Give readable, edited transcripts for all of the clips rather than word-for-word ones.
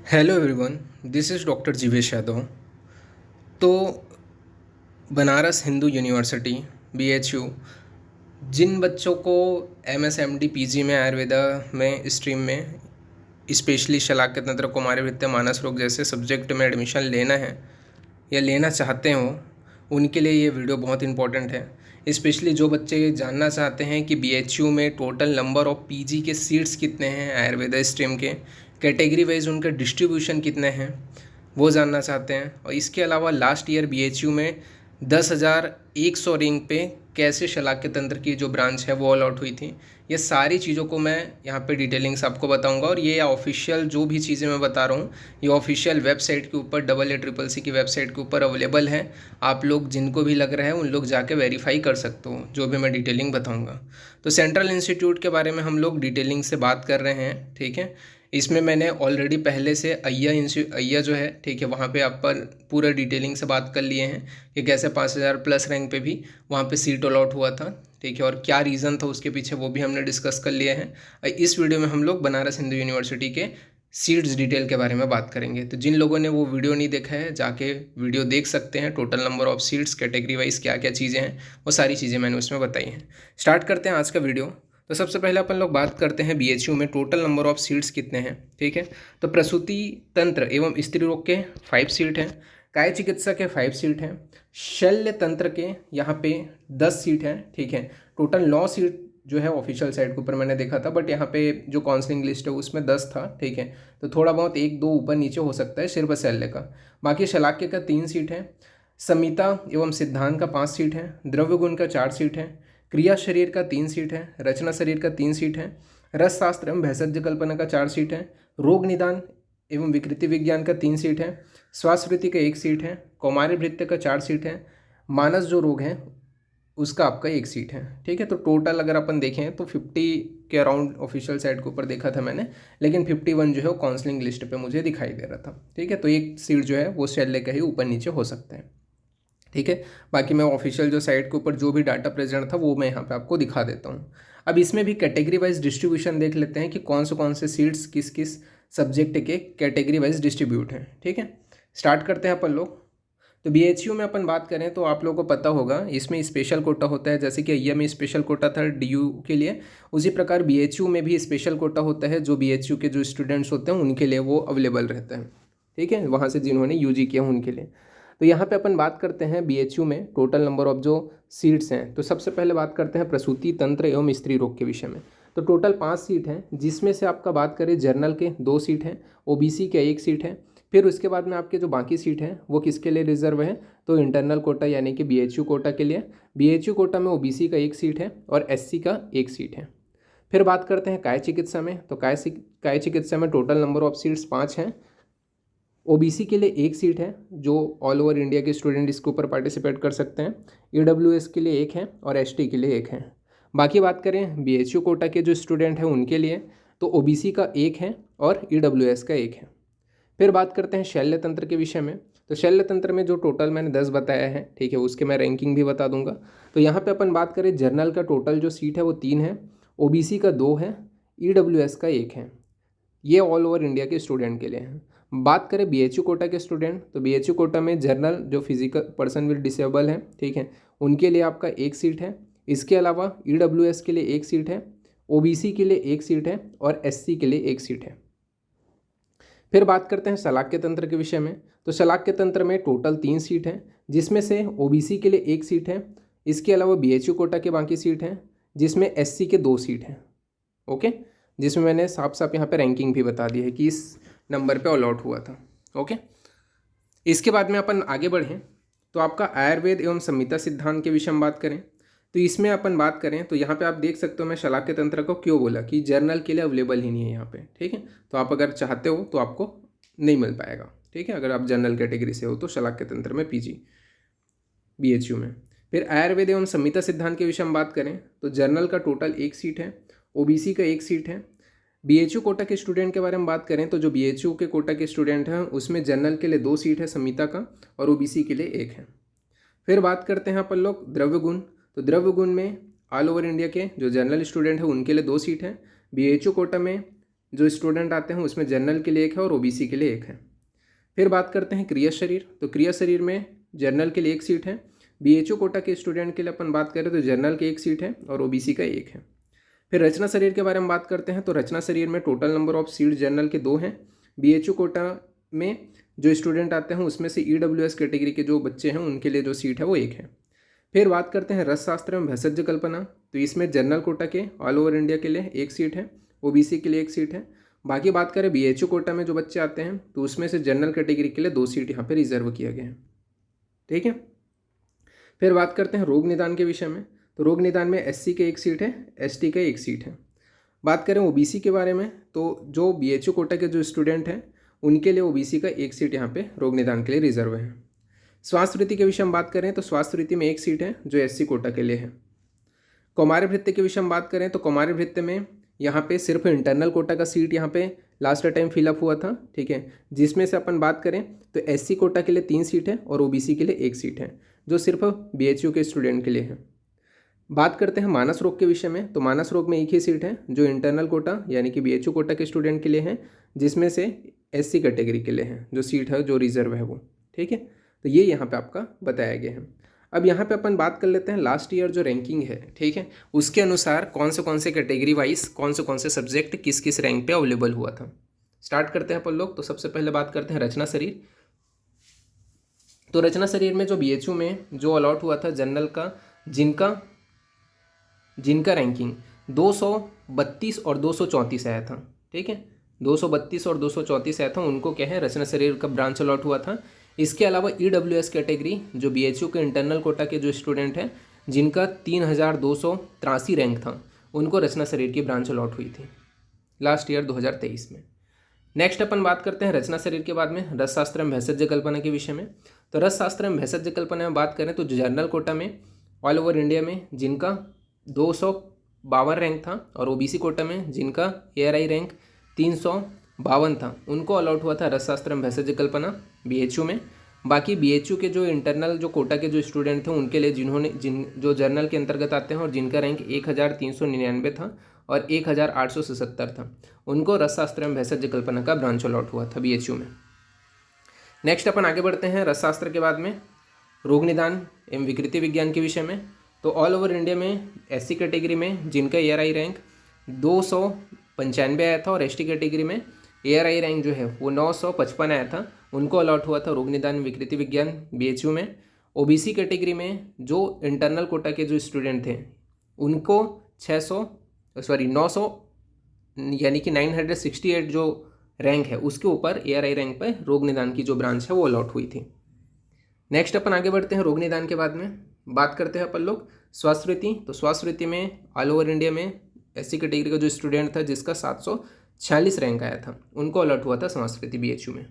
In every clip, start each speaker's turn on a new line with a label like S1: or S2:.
S1: Hello everyone, this is doctor Jivesh Yadav. तो Banaras Hindu university BHU जिन बच्चों को एमएस एमडी पीजी में आयुर्वेदा में स्ट्रीम में स्पेशली शलाक्य तंत्र कुमारी वृत्ति मानस रोग जैसे सब्जेक्ट में एडमिशन लेना है या लेना चाहते हो, उनके लिए ये वीडियो बहुत इंपॉर्टेंट है। स्पेशली जो बच्चे ये जानना चाहते हैं कि बीएचयू में टोटल नंबर ऑफ पीजी के सीट्स कितने हैं आयुर्वेदा स्ट्रीम के, कैटेगरी वाइज उनका डिस्ट्रीब्यूशन कितने हैं, वो जानना चाहते हैं। और इसके अलावा लास्ट ईयर बीएचयू में 10,100 रैंक पे कैसे शलाक्य तंत्र की जो ब्रांच है वो ऑल आउट हुई थी। ये सारी चीज़ों को मैं यहाँ पे डिटेलिंग्स आपको बताऊंगा। और ये ऑफिशियल जो भी चीज़ें मैं बता रहा हूँ ये ऑफिशियल वेबसाइट के ऊपर AA CCC की वेबसाइट के ऊपर अवेलेबल है। आप लोग जिनको भी लग रहा है उन लोग जाके वेरीफाई कर सकते हो जो भी मैं डिटेलिंग बताऊँगा। तो सेंट्रल इंस्टीट्यूट के बारे में हम लोग डिटेलिंग से बात कर रहे हैं, ठीक है। इसमें मैंने ऑलरेडी पहले से अय्या जो है, ठीक है, वहाँ पे आप पर पूरा डिटेलिंग से बात कर लिए हैं कि कैसे 5,000 प्लस रैंक पे भी वहाँ पे सीट अलॉट हुआ था, ठीक है, और क्या रीज़न था उसके पीछे वो भी हमने डिस्कस कर लिया है। इस वीडियो में हम लोग बनारस हिंदू यूनिवर्सिटी के सीट्स डिटेल के बारे में बात करेंगे। तो जिन लोगों ने वो वीडियो नहीं देखा है जाके वीडियो देख सकते हैं। Total number of seats, category wise क्या क्या चीज़ें हैं, वो सारी चीज़ें मैंने उसमें बताई हैं। स्टार्ट करते हैं आज का वीडियो। तो सबसे पहले अपन लोग बात करते हैं बीएचयू में टोटल नंबर ऑफ सीट्स कितने हैं, ठीक है। तो प्रसूति तंत्र एवं स्त्री रोग के 5 सीट हैं, काय चिकित्सा के 5 सीट हैं, शल्य तंत्र के यहाँ पे 10 सीट हैं, ठीक है। टोटल 9 सीट जो है ऑफिशियल साइट के ऊपर मैंने देखा था, बट यहाँ पे जो काउंसलिंग लिस्ट है उसमें 10 था, ठीक है। तो थोड़ा बहुत 1-2 ऊपर नीचे हो सकता है सिर्फ शल्य का। बाकी शलाक्य का 3 सीट है, संहिता एवं सिद्धांत का 5 सीट है, द्रव्य गुण का 4 सीट है, क्रिया शरीर का 3 सीट है, रचना शरीर का 3 सीट है, रस शास्त्र एवं भेषज कल्पना का 4 सीट है, रोग निदान एवं विकृति विज्ञान का 3 सीट है, स्वास्थ्य का 1 सीट है, कौमार्य भृत्य का 4 सीट है, मानस जो रोग है उसका आपका 1 सीट है, ठीक है। तो टोटल अगर अपन देखें तो 50 के अराउंड ऑफिशियल साइट के ऊपर देखा था मैंने, लेकिन 51 जो है वो काउंसलिंग लिस्ट पे मुझे दिखाई दे रहा था, ठीक है। तो 1 सीट जो है वो शल्य का ही ऊपर नीचे हो सकता है, ठीक है। बाकी मैं ऑफिशियल जो साइट के ऊपर जो भी डाटा प्रेजेंट था वो मैं यहाँ पे आपको दिखा देता हूँ। अब इसमें भी कैटेगरी वाइज डिस्ट्रीब्यूशन देख लेते हैं कि कौन से सीट्स किस किस सब्जेक्ट के कैटेगरी वाइज डिस्ट्रीब्यूट हैं, ठीक है। स्टार्ट करते हैं अपन लोग। तो बीएचयू में अपन बात करें तो आप लोगों को पता होगा इसमें स्पेशल कोटा होता है, जैसे कि अय्या में स्पेशल कोटा था डीयू के लिए, उसी प्रकार बीएचयू में भी स्पेशल कोटा होता है। जो बीएचयू के जो स्टूडेंट्स होते हैं उनके लिए वो अवेलेबल रहता है, ठीक है, वहाँ से जिन्होंने यूजी किया उनके लिए। तो यहाँ पे अपन बात करते हैं बीएचयू में टोटल नंबर ऑफ जो सीट्स हैं। तो सबसे पहले बात करते हैं प्रसूति तंत्र एवं स्त्री रोग के विषय में। तो टोटल 5 सीट हैं, जिसमें से आपका बात करें जनरल के 2 सीट हैं, ओबीसी के 1 सीट है। फिर उसके बाद में आपके जो बाकी सीट हैं वो किसके लिए रिजर्व है, तो इंटरनल कोटा यानी कि बीएचयू कोटा के लिए। बीएचयू कोटा में ओबीसी का 1 सीट है और एससी का 1 सीट है। फिर बात करते हैं काय चिकित्सा में। तो काय चिकित्सा में टोटल नंबर ऑफ सीट्स 5 हैं। ओबीसी के लिए 1 सीट है, जो ऑल ओवर इंडिया के स्टूडेंट इसके ऊपर पार्टिसिपेट कर सकते हैं। ईडब्ल्यूएस के लिए 1 है और एसटी के लिए 1 है। बाकी बात करें बीएचयू कोटा के जो स्टूडेंट हैं उनके लिए, तो ओबीसी का 1 है और ईडब्ल्यूएस का 1 है। फिर बात करते हैं शल्य तंत्र के विषय में। तो शल्य तंत्र में जो टोटल मैंने 10 बताया है, ठीक है, उसके मैं रैंकिंग भी बता दूंगा। तो यहाँ पे अपन बात करें जनरल का टोटल जो सीट है वो 3 है, ओबीसी का 2 है, ईडब्ल्यूएस का 1 है। ये ऑल ओवर इंडिया के स्टूडेंट के लिए हैं। बात करें बीएचयू कोटा के स्टूडेंट, तो बीएचयू कोटा में जनरल जो फिजिकल पर्सन विद डिसेबल हैं, ठीक है, उनके लिए आपका 1 सीट है। इसके अलावा ईडब्ल्यूएस के लिए 1 सीट है, ओबीसी के लिए 1 सीट है और एससी के लिए 1 सीट है। फिर बात करते हैं शलाक्य तंत्र के विषय में। तो शलाक्य तंत्र में टोटल 3 सीट हैं, जिसमें से ओबीसी के लिए 1 सीट है। इसके अलावा बीएचयू कोटा के बाकी सीट हैं, जिसमें एससी के 2 सीट हैं, ओके, जिसमें मैंने साफ साफ यहाँ पे रैंकिंग भी बता दी है कि इस नंबर पे अलॉट हुआ था, ओके। इसके बाद में अपन आगे बढ़ें तो आपका आयुर्वेद एवं संहिता सिद्धांत के विषय में बात करें। तो इसमें अपन बात करें तो यहाँ पे आप देख सकते हो मैं शलाक्य तंत्र को क्यों बोला कि जर्नल के लिए अवेलेबल ही नहीं है यहाँ पे, ठीक है। तो आप अगर चाहते हो तो आपको नहीं मिल पाएगा, ठीक है, अगर आप जनरल कैटेगरी से हो तो शलाक्य तंत्र में पीजी बीएचयू में। फिर आयुर्वेद एवं संहिता सिद्धांत के विषय में बात करें तो जनरल का टोटल 1 सीट है, ओबीसी का 1 सीट है। बीएचयू कोटा के स्टूडेंट के बारे में बात करें तो जो बीएचयू के कोटा के स्टूडेंट हैं उसमें जनरल के लिए 2 सीट है संहिता का और ओबीसी के लिए 1 है। फिर बात करते हैं अपन लोग द्रव्य गुण। तो द्रव्य गुण में ऑल ओवर इंडिया के जो जनरल स्टूडेंट हैं उनके लिए 2 सीट है। बीएचयू कोटा में जो स्टूडेंट आते हैं उसमें जनरल के लिए एक है और ओबीसी के लिए एक है। फिर बात करते हैं क्रिया शरीर। तो क्रिया शरीर में जनरल के लिए एक सीट है। बीएचयू कोटा के स्टूडेंट के लिए अपन बात करें तो जनरल की एक सीट है और ओबीसी का एक है। फिर रचना शरीर के बारे में बात करते हैं तो रचना शरीर में total number of seat general के 2 हैं। बीएचयू कोटा में जो स्टूडेंट आते हैं उसमें से ईडब्ल्यूएस कैटेगरी के जो बच्चे हैं उनके लिए जो सीट है वो एक है। फिर बात करते हैं रस शास्त्र एवं भेषज कल्पना। तो इसमें जनरल कोटा के ऑल ओवर इंडिया के लिए एक सीट है, ओबीसी के लिए एक सीट है। बाकी बात करें बीएचयू कोटा में जो बच्चे आते हैं तो उसमें से जनरल कैटेगरी के लिए 2 सीट यहाँ पे रिजर्व किया गया है। ठीक है। फिर बात करते हैं रोग निदान के विषय में। तो रोग निदान में एससी के एक सीट है, एसटी का एक सीट है। बात करें ओबीसी के बारे में तो जो बीएचयू कोटा के जो स्टूडेंट हैं उनके लिए ओबीसी का एक सीट यहाँ पे रोग निदान के लिए रिजर्व है। स्वास्थ्य वृत्ति के विषय में बात करें तो स्वास्थ्य वृत्ति में एक सीट है जो एससी कोटा के लिए है। कौमार्य भृत्य के विषय में बात करें तो कौमार्य भृत्य में यहाँ पे सिर्फ इंटरनल कोटा का सीट यहाँ पे लास्ट टाइम फिलअप हुआ था। ठीक है, जिसमें से अपन बात करें तो एससी कोटा के लिए 3 सीट है और ओबीसी के लिए एक सीट है जो सिर्फ बीएचयू के स्टूडेंट के लिए है। बात करते हैं मानस रोग के विषय में। तो मानस रोग में एक ही सीट है जो इंटरनल कोटा यानी कि बीएचयू कोटा के स्टूडेंट के लिए है, जिसमें से एससी कैटेगरी के लिए है जो सीट है जो रिजर्व है वो। ठीक है, तो ये यहाँ पे आपका बताया गया है। अब यहाँ पे अपन बात कर लेते हैं लास्ट ईयर जो रैंकिंग है, ठीक है, उसके अनुसार कौन से कैटेगरी वाइज कौन से सब्जेक्ट किस किस रैंक पे अवेलेबल हुआ था। स्टार्ट करते हैं अपन लोग। तो सबसे पहले बात करते हैं रचना शरीर। तो रचना शरीर में जो बीएचयू में जो अलॉट हुआ था जनरल का, जिनका रैंकिंग 232 और 234 आया था। ठीक है, 232 और 234 आया था, उनको क्या है रचना शरीर का ब्रांच अलॉट हुआ था। इसके अलावा ईडब्ल्यूएस कैटेगरी जो बीएचयू के इंटरनल कोटा के जो स्टूडेंट हैं जिनका 3283 रैंक था, उनको रचना शरीर की ब्रांच अलॉट हुई थी लास्ट ईयर 2023 में। नेक्स्ट अपन बात करते हैं रचना शरीर के बाद में रसशास्त्र एवं भेषज कल्पना के विषय में। तो रसशास्त्र एवं भेषज कल्पना में बात करें तो जनरल कोटा में ऑल ओवर इंडिया में जिनका 252 रैंक था और ओबीसी कोटा में जिनका एआरआई रैंक 352 था, उनको अलॉट हुआ था रसशास्त्र एवं भेषज कल्पना बीएचयू में। बाकी बीएचयू के जो इंटरनल जो कोटा के जो स्टूडेंट थे उनके लिए जो जर्नल के अंतर्गत आते हैं और जिनका रैंक 1399 था और 1877 था, उनको रसशास्त्र एवं भेषज कल्पना का ब्रांच अलॉट हुआ था बीएचयू में। नेक्स्ट अपन आगे बढ़ते हैं रसशास्त्र के बाद में रोग निदान एवं विकृति विज्ञान के विषय में। तो ऑल ओवर इंडिया में एससी कैटेगरी में जिनका एआरआई रैंक 295 आया था और एसटी कैटेगरी में एआरआई रैंक जो है वो 955 आया था, उनको अलॉट हुआ था रोग निदान विकृति विज्ञान बीएचयू में। ओबीसी कैटेगरी में जो इंटरनल कोटा के जो स्टूडेंट थे उनको 900 यानी कि 968 जो रैंक है उसके ऊपर एआरआई रैंक पर रोग निदान की जो ब्रांच है वो अलॉट हुई थी। नेक्स्ट अपन आगे बढ़ते हैं रोग निदान के बाद में बात करते हैं अपन लोग स्वास्थ्य वृत्ति। तो स्वास्थ्य वृत्ति में ऑल ओवर इंडिया में एससी कैटेगरी का जो स्टूडेंट था जिसका 746 रैंक आया था, उनको अलॉट हुआ था स्वास्थ्य वृत्ति बीएचयू में।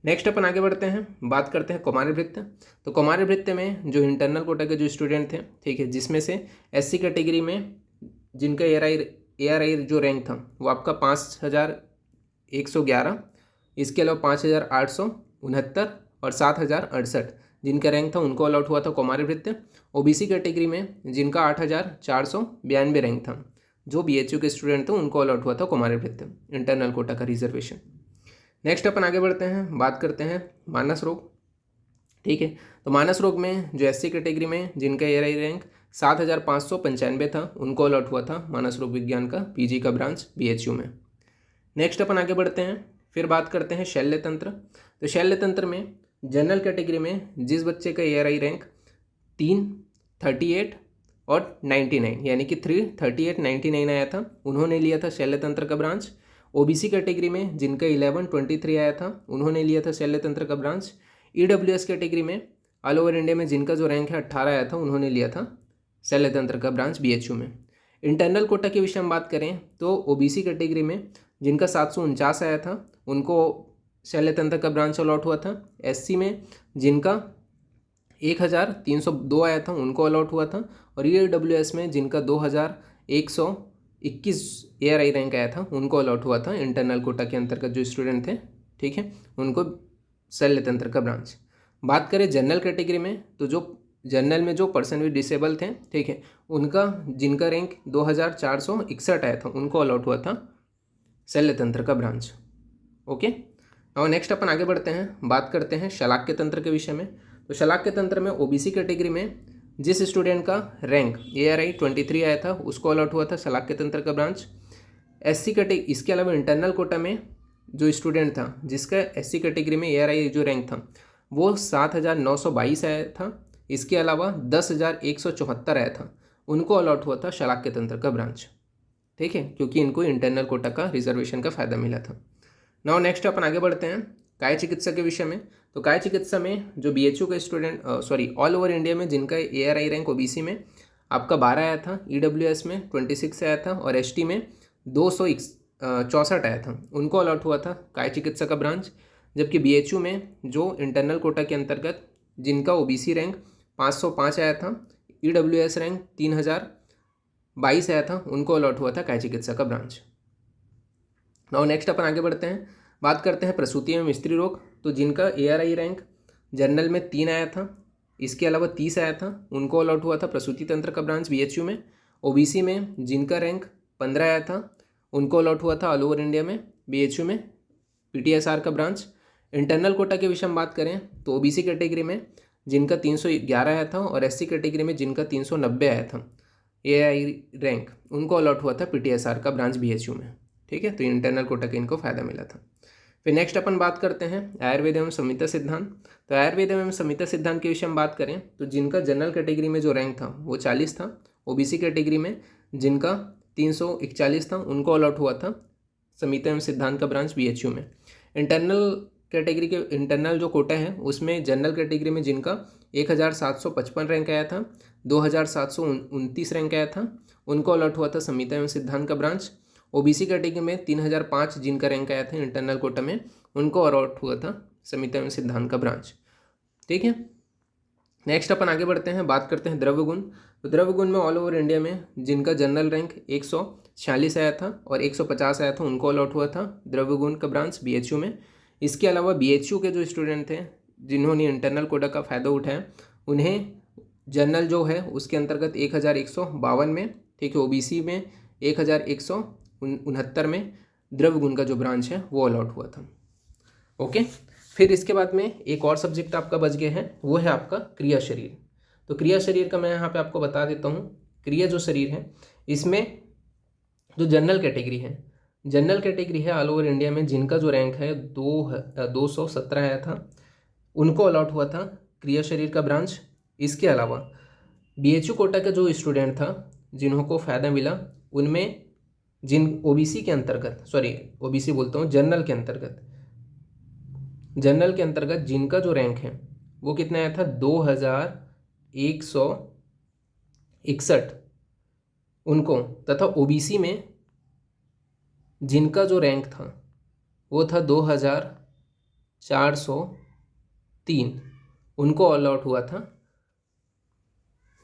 S1: नेक्स्ट अपन आगे बढ़ते हैं, बात करते हैं कौमार्य भृत्य। तो कौमार्य भृत्य में जो इंटरनल कोटा के जो स्टूडेंट थे, ठीक है, जिसमें से एससी कैटेगरी में जिनका एआरआई जो रैंक था वो आपका 5111, इसके अलावा 5869 और 7068 जिनका रैंक था उनको अलॉट हुआ था कौमार्य भृत्य। ओबीसी कैटेगरी में जिनका 8492 रैंक था, जो बीएचयू के स्टूडेंट थे उनको अलॉट हुआ था कौमार्य भृत्य इंटरनल कोटा का रिजर्वेशन। नेक्स्ट अपन आगे बढ़ते हैं, बात करते हैं मानस रोग। ठीक है, तो मानस रोग में जो एससी कैटेगरी में जिनका एआरआई रैंक 7595 था, उनको अलॉट हुआ था मानस रोग विज्ञान का पीजी का ब्रांच बीएचयू में। नेक्स्ट अपन आगे बढ़ते हैं, फिर बात करते हैं शल्य तंत्र। तो शल्य तंत्र में जनरल कैटेगरी में जिस बच्चे का एआरआई रैंक 338 और 99 यानी कि 338 99 आया था, उन्होंने लिया था शल्य तंत्र का ब्रांच। ओबीसी कैटेगरी में जिनका 1123 आया था, उन्होंने लिया था शल्य तंत्र का ब्रांच। ईडब्ल्यूएस कैटेगरी में ऑल ओवर इंडिया में जिनका जो रैंक है 18 आया था, उन्होंने लिया था शल्य तंत्र का ब्रांच बीएचयू में। इंटरनल कोटा के विषय में बात करें तो ओबीसी कैटेगरी में जिनका 749 आया था, उनको शल्य तंत्र का ब्रांच अलॉट हुआ था। एससी में जिनका 1302 आया था, उनको अलॉट हुआ था। और ईडब्ल्यूएस में जिनका 2121 एआरआई रैंक आया था, उनको अलॉट हुआ था इंटरनल कोटा के अंतर्गत जो स्टूडेंट थे, ठीक है, उनको शल्य तंत्र का ब्रांच। बात करें जनरल कैटेगरी में तो जो जनरल में जो पर्सन विद डिसेबल थे, ठीक है, उनका जिनका रैंक 2461 आया था, उनको अलॉट हुआ था शल्य तंत्र का ब्रांच। ओके, और नेक्स्ट अपन आगे बढ़ते हैं, बात करते हैं शलाक्य तंत्र के विषय में। तो शलाक्य तंत्र में ओबीसी कैटेगरी में जिस स्टूडेंट का रैंक ARI 23 आया था उसको अलॉट हुआ था शलाक्य तंत्र का ब्रांच। SC कैटेगरी, इसके अलावा इंटरनल कोटा में जो स्टूडेंट था जिसका SC कैटेगरी में ARI जो रैंक था वो 7,922 आया था, इसके अलावा 10,174 आया था, उनको अलॉट हुआ था शलाक्य तंत्र का ब्रांच। ठीक है, क्योंकि इनको इंटरनल कोटा का रिजर्वेशन का फ़ायदा मिला था। नाउ नेक्स्ट अपन आगे बढ़ते हैं काय चिकित्सा के विषय में। तो काय चिकित्सा में जो BHU का स्टूडेंट ऑल ओवर इंडिया में जिनका ARI रैंक OBC में आपका 12 आया था, EWS में 26 आया था और ST में 264 आया था, उनको अलॉट हुआ था काय चिकित्सा का ब्रांच। जबकि BHU में जो इंटरनल कोटा के अंतर्गत जिनका OBC रैंक 505 आया था, EWS रैंक 3022 आया था, उनको अलॉट हुआ था काय चिकित्सा का ब्रांच। नाउ नेक्स्ट अपन आगे बढ़ते हैं, बात करते हैं प्रसूति एवं स्त्री रोग। तो जिनका ARI रैंक जनरल में 3 आया था, इसके अलावा 30 आया था, उनको अलॉट हुआ था प्रसूति तंत्र का ब्रांच BHU में। OBC में जिनका रैंक 15 आया था उनको अलॉट हुआ था ऑल ओवर इंडिया में BHU में PTSR का ब्रांच। इंटरनल कोटा के विषय में बात करें तो OBC कैटेगरी में जिनका 311 आया था और SC कैटेगरी में जिनका 390 आया था ARI रैंक, उनको अलॉट हुआ था PTSR का ब्रांच BHU में। ठीक है, तो इंटरनल कोटा के इनको फ़ायदा मिला था। फिर नेक्स्ट अपन बात करते हैं आयुर्वेद एवं संहिता सिद्धांत। तो आयुर्वेद एवं संहिता सिद्धांत के विषय में बात करें तो जिनका जनरल कैटेगरी में जो रैंक था वो 40 था, OBC कैटेगरी में जिनका 341 था, उनको अलॉट हुआ था संहिता एवं सिद्धांत का ब्रांच BHU में। इंटरनल कैटेगरी के इंटरनल जो कोटा है उसमें जनरल कैटेगरी में जिनका 1755 रैंक आया था, 2729 रैंक आया था, उनको अलॉट हुआ था संहिता एवं सिद्धांत का ब्रांच। OBC कैटेगरी में 3005 जिनका रैंक आया था इंटरनल कोटा में, उनको अलॉट हुआ था संहिता एवं सिद्धांत का ब्रांच। ठीक है, नेक्स्ट अपन आगे बढ़ते हैं, बात करते हैं द्रव्य गुण। तो द्रव्य गुण में ऑल ओवर इंडिया में जिनका जनरल रैंक 146 आया था और 150 आया था, उनको अलॉट हुआ था द्रव्य गुण का ब्रांच BHU में। इसके अलावा BHU के जो स्टूडेंट थे जिन्होंने इंटरनल कोटा का फ़ायदा उठाया उन्हें जनरल जो है उसके अंतर्गत 1152 में, ठीक है, OBC में 1169 में द्रव्य गुण का जो ब्रांच है वो अलॉट हुआ था। ओके, फिर इसके बाद में एक और सब्जेक्ट आपका बच गया है, वो है आपका क्रिया शरीर। तो क्रिया शरीर का मैं यहाँ पे आपको बता देता हूँ। क्रिया जो शरीर है इसमें जो जनरल कैटेगरी है ऑल ओवर इंडिया में जिनका जो रैंक है 217 आया था, उनको अलॉट हुआ था क्रिया शरीर का ब्रांच। इसके अलावा BHU कोटा का जो स्टूडेंट था जिन्हों को फ़ायदा मिला उनमें जिन OBC के अंतर्गत जनरल के अंतर्गत जिनका जो रैंक है वो कितना आया था 2161 उनको, तथा OBC में जिनका जो रैंक था वो था 2403, उनको अलॉट हुआ था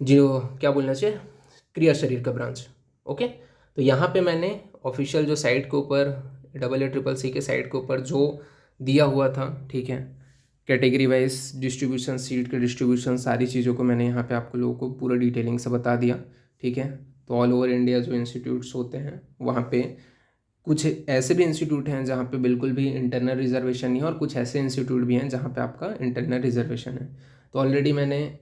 S1: जो क्या बोलना चाहिए क्रिया शरीर का ब्रांच। ओके, तो यहाँ पे मैंने ऑफिशियल जो साइट के ऊपर AACCC के साइट के ऊपर जो दिया हुआ था, ठीक है, कैटेगरी वाइज डिस्ट्रीब्यूशन, सीट के डिस्ट्रीब्यूशन, सारी चीज़ों को मैंने यहाँ पे आपको लोगों को पूरा डिटेलिंग से बता दिया। ठीक है, तो ऑल ओवर इंडिया जो इंस्टीट्यूट्स होते हैं वहाँ पे कुछ ऐसे भी इंस्टीट्यूट हैं जहाँ पे बिल्कुल भी इंटरनल रिजर्वेशन नहीं है और कुछ ऐसे इंस्टीट्यूट भी हैं जहाँ पे आपका इंटरनल रिजर्वेशन है। तो ऑलरेडी मैंने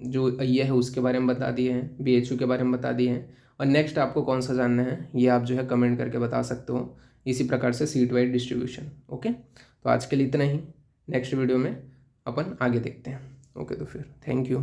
S1: जो ये है उसके बारे में बता दिए हैं, BHU के बारे में बता दिए हैं, और नेक्स्ट आपको कौन सा जानना है ये आप जो है कमेंट करके बता सकते हो। इसी प्रकार से सीट वाइज डिस्ट्रीब्यूशन। ओके, तो आज के लिए इतना ही, नेक्स्ट वीडियो में अपन आगे देखते हैं। ओके, तो फिर थैंक यू।